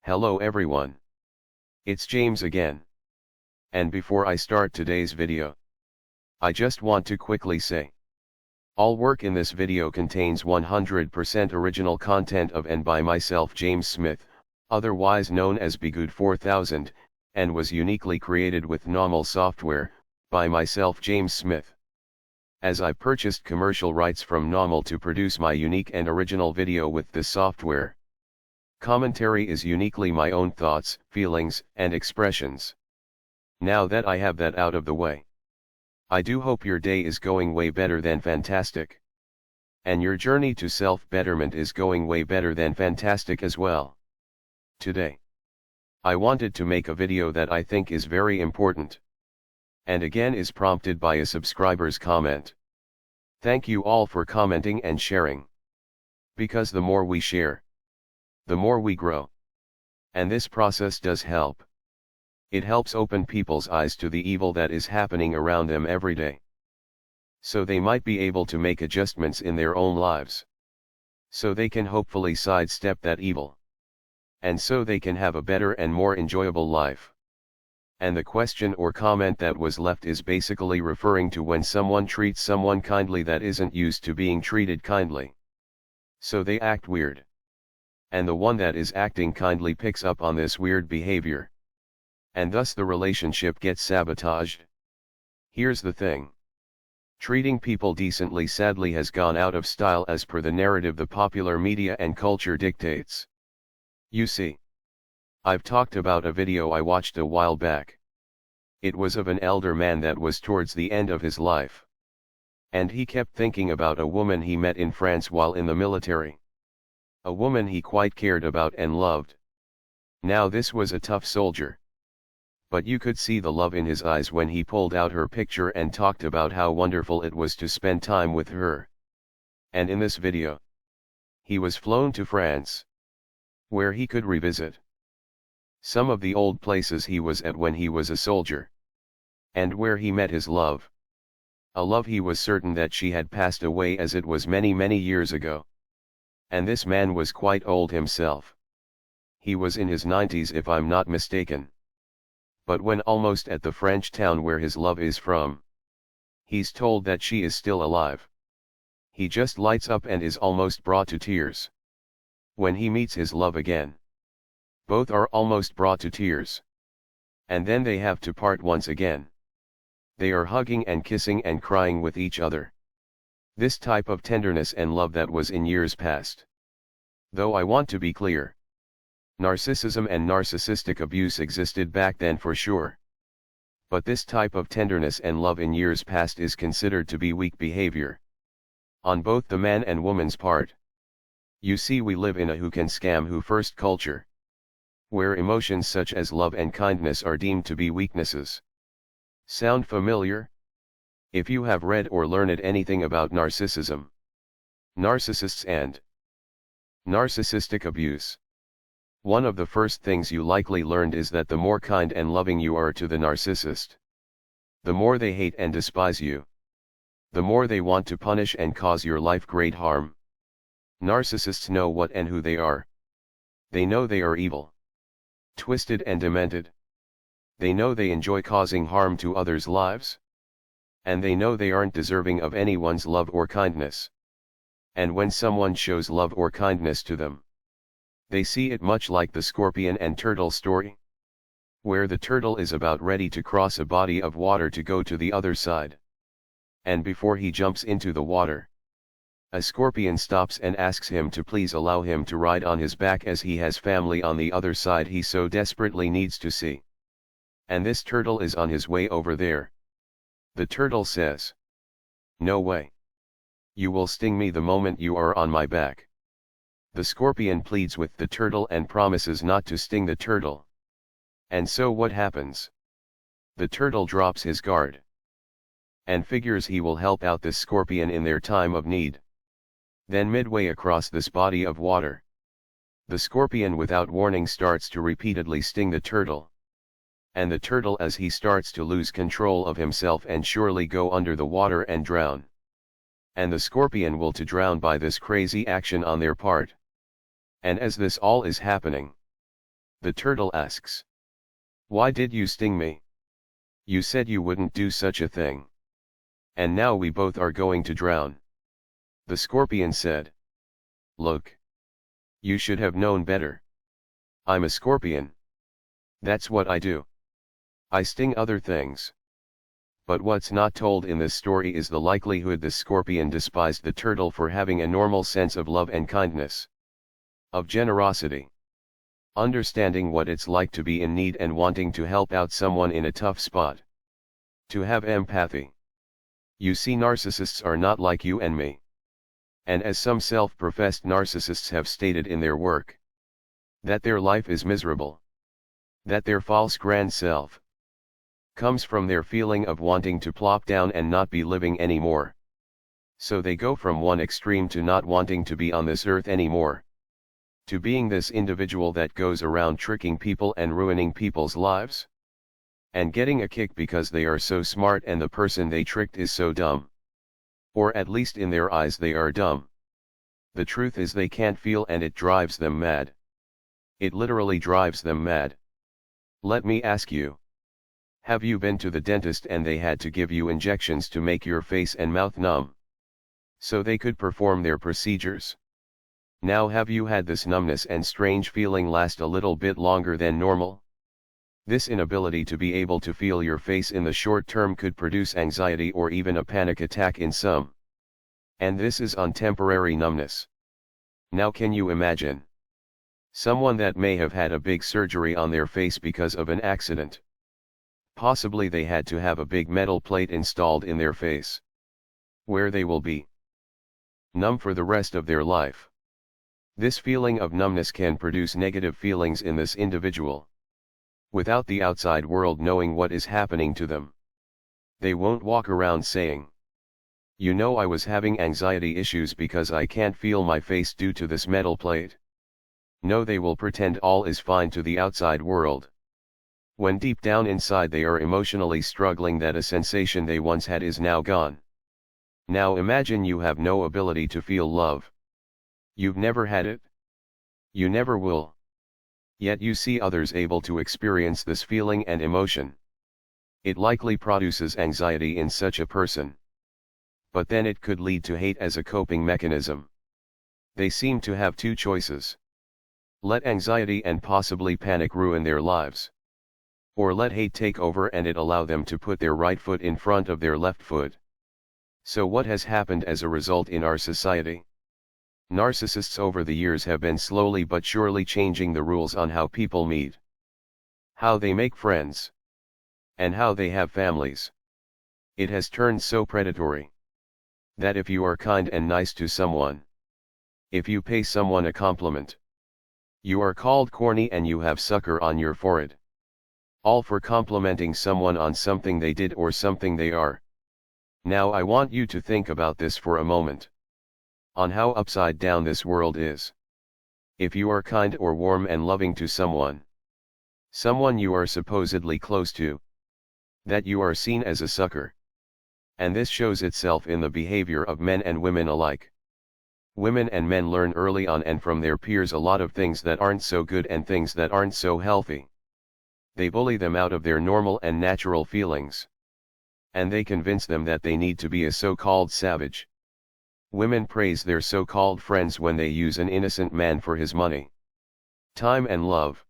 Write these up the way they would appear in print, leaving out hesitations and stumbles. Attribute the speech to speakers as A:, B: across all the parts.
A: Hello everyone. It's James again. And before I start today's video, I just want to quickly say, all work in this video contains 100% original content of and by myself James Smith, otherwise known as Bgood 4000, and was uniquely created with NAWMAL software, by myself James Smith. As I purchased commercial rights from NAWMAL to produce my unique and original video with this software. Commentary is uniquely my own thoughts, feelings, and expressions. Now that I have that out of the way, I do hope your day is going way better than fantastic. And your journey to self-betterment is going way better than fantastic as well. Today, I wanted to make a video that I think is very important. And again is prompted by a subscriber's comment. Thank you all for commenting and sharing. Because the more we share, the more we grow. And this process does help. It helps open people's eyes to the evil that is happening around them every day. So they might be able to make adjustments in their own lives. So they can hopefully sidestep that evil. And so they can have a better and more enjoyable life. And the question or comment that was left is basically referring to when someone treats someone kindly that isn't used to being treated kindly. So they act weird. And the one that is acting kindly picks up on this weird behavior. And thus the relationship gets sabotaged. Here's the thing. Treating people decently sadly has gone out of style as per the narrative the popular media and culture dictates. You see, I've talked about a video I watched a while back. It was of an elder man that was towards the end of his life. And he kept thinking about a woman he met in France while in the military. A woman he quite cared about and loved. Now this was a tough soldier. But you could see the love in his eyes when he pulled out her picture and talked about how wonderful it was to spend time with her. And in this video, he was flown to France, where he could revisit some of the old places he was at when he was a soldier, and where he met his love. A love he was certain that she had passed away as it was many years ago. And this man was quite old himself. He was in his 90s if I'm not mistaken. But when almost at the French town where his love is from, he's told that she is still alive. He just lights up and is almost brought to tears. When he meets his love again, both are almost brought to tears. And then they have to part once again. They are hugging and kissing and crying with each other. This type of tenderness and love that was in years past. Though I want to be clear. Narcissism and narcissistic abuse existed back then for sure. But this type of tenderness and love in years past is considered to be weak behavior. On both the man and woman's part. You see, we live in a who can scam who first culture. Where emotions such as love and kindness are deemed to be weaknesses. Sound familiar? If you have read or learned anything about narcissism, narcissists and narcissistic abuse, one of the first things you likely learned is that the more kind and loving you are to the narcissist, the more they hate and despise you. The more they want to punish and cause your life great harm. Narcissists know what and who they are. They know they are evil, twisted and demented. They know they enjoy causing harm to others' lives. And they know they aren't deserving of anyone's love or kindness. And when someone shows love or kindness to them, they see it much like the scorpion and turtle story, where the turtle is about ready to cross a body of water to go to the other side. And before he jumps into the water, a scorpion stops and asks him to please allow him to ride on his back as he has family on the other side he so desperately needs to see. And this turtle is on his way over there. The turtle says, "No way. You will sting me the moment you are on my back." The scorpion pleads with the turtle and promises not to sting the turtle. And so what happens? The turtle drops his guard. And figures he will help out this scorpion in their time of need. Then midway across this body of water, the scorpion without warning starts to repeatedly sting the turtle. And the turtle, as he starts to lose control of himself and surely go under the water and drown. And the scorpion will to drown by this crazy action on their part. And as this all is happening, The turtle asks. Why did you sting me? You said you wouldn't do such a thing. And now we both are going to drown. The scorpion said. Look. You should have known better. I'm a scorpion. That's what I do. I sting other things. But what's not told in this story is the likelihood the scorpion despised the turtle for having a normal sense of love and kindness. Of generosity. Understanding what it's like to be in need and wanting to help out someone in a tough spot. To have empathy. You see, narcissists are not like you and me. And as some self-professed narcissists have stated in their work, that their life is miserable. That their false grand self comes from their feeling of wanting to plop down and not be living anymore. So they go from one extreme to not wanting to be on this earth anymore, to being this individual that goes around tricking people and ruining people's lives, and getting a kick because they are so smart and the person they tricked is so dumb. Or at least in their eyes they are dumb. The truth is they can't feel, and it drives them mad. It literally drives them mad. Let me ask you. Have you been to the dentist and they had to give you injections to make your face and mouth numb, so they could perform their procedures? Now have you had this numbness and strange feeling last a little bit longer than normal? This inability to be able to feel your face in the short term could produce anxiety or even a panic attack in some. And this is on temporary numbness. Now can you imagine? Someone that may have had a big surgery on their face because of an accident. Possibly they had to have a big metal plate installed in their face, where they will be numb for the rest of their life. This feeling of numbness can produce negative feelings in this individual, without the outside world knowing what is happening to them. They won't walk around saying, you know, I was having anxiety issues because I can't feel my face due to this metal plate. No, they will pretend all is fine to the outside world, when deep down inside they are emotionally struggling that a sensation they once had is now gone. Now imagine you have no ability to feel love. You've never had it. You never will. Yet you see others able to experience this feeling and emotion. It likely produces anxiety in such a person. But then it could lead to hate as a coping mechanism. They seem to have two choices. Let anxiety and possibly panic ruin their lives. Or let hate take over and it allow them to put their right foot in front of their left foot. So what has happened as a result in our society? Narcissists over the years have been slowly but surely changing the rules on how people meet, how they make friends, and how they have families. It has turned so predatory that if you are kind and nice to someone, if you pay someone a compliment, you are called corny and you have sucker on your forehead. All for complimenting someone on something they did or something they are. Now I want you to think about this for a moment. On how upside down this world is. If you are kind or warm and loving to someone you are supposedly close to, that you are seen as a sucker. And this shows itself in the behavior of men and women alike. Women and men learn early on and from their peers a lot of things that aren't so good and things that aren't so healthy. They bully them out of their normal and natural feelings. And they convince them that they need to be a so-called savage. Women praise their so-called friends when they use an innocent man for his money, time and love.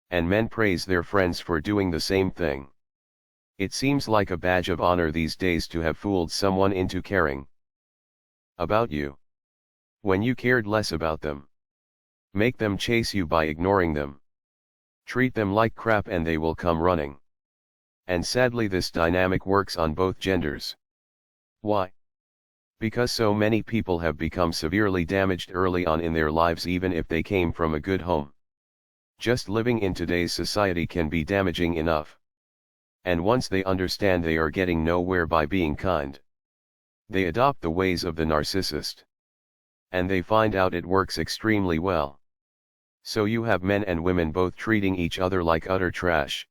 A: And men praise their friends for doing the same thing. It seems like a badge of honor these days to have fooled someone into caring about you, when you cared less about them. Make them chase you by ignoring them. Treat them like crap and they will come running. And sadly this dynamic works on both genders. Why? Because so many people have become severely damaged early on in their lives even if they came from a good home. Just living in today's society can be damaging enough. And once they understand they are getting nowhere by being kind, they adopt the ways of the narcissist. And they find out it works extremely well. So you have men and women both treating each other like utter trash.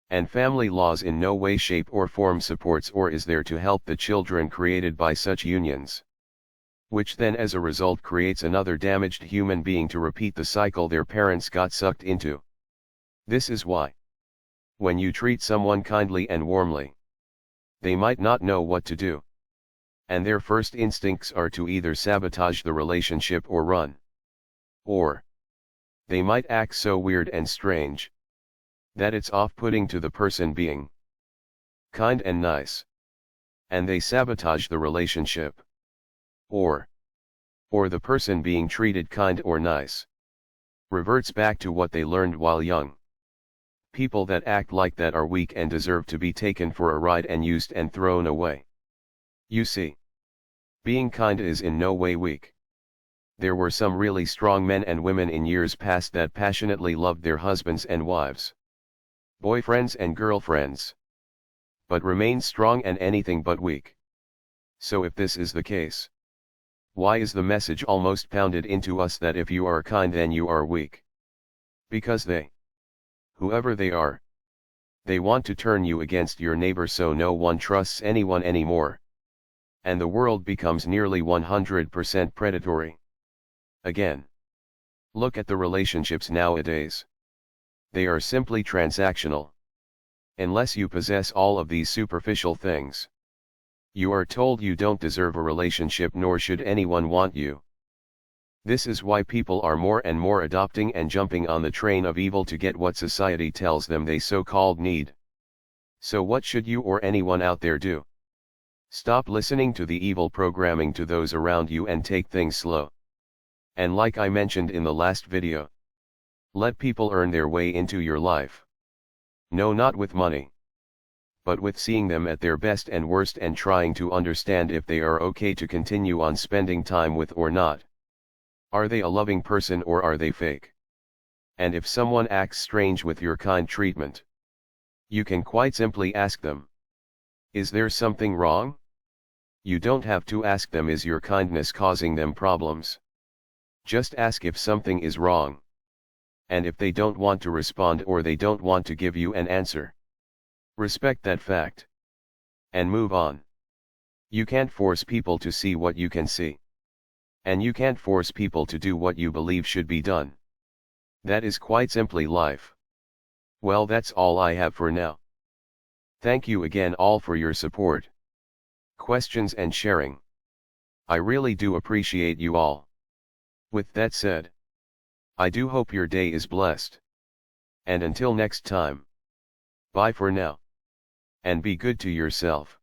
A: And family laws in no way, shape or form supports or is there to help the children created by such unions. Which then as a result creates another damaged human being to repeat the cycle their parents got sucked into. This is why, when you treat someone kindly and warmly, they might not know what to do. And their first instincts are to either sabotage the relationship or run. Or, they might act so weird and strange that it's off-putting to the person being kind and nice, and they sabotage the relationship. Or the person being treated kind or nice reverts back to what they learned while young. People that act like that are weak and deserve to be taken for a ride and used and thrown away. You see, being kind is in no way weak. There were some really strong men and women in years past that passionately loved their husbands and wives, boyfriends and girlfriends, but remained strong and anything but weak. So if this is the case, why is the message almost pounded into us that if you are kind then you are weak? Because they, whoever they are, they want to turn you against your neighbor so no one trusts anyone anymore. And the world becomes nearly 100% predatory. Again, look at the relationships nowadays. They are simply transactional. Unless you possess all of these superficial things, you are told you don't deserve a relationship nor should anyone want you. This is why people are more and more adopting and jumping on the train of evil to get what society tells them they so-called need. So what should you or anyone out there do? Stop listening to the evil programming to those around you and take things slow. And like I mentioned in the last video, let people earn their way into your life. No, not with money, but with seeing them at their best and worst and trying to understand if they are okay to continue on spending time with or not. Are they a loving person or are they fake? And if someone acts strange with your kind treatment, you can quite simply ask them, is there something wrong? You don't have to ask them, is your kindness causing them problems? Just ask if something is wrong. And if they don't want to respond or they don't want to give you an answer, respect that fact. And move on. You can't force people to see what you can see. And you can't force people to do what you believe should be done. That is quite simply life. Well, that's all I have for now. Thank you again all for your support, questions and sharing. I really do appreciate you all. With that said, I do hope your day is blessed. And until next time, bye for now. And be good to yourself.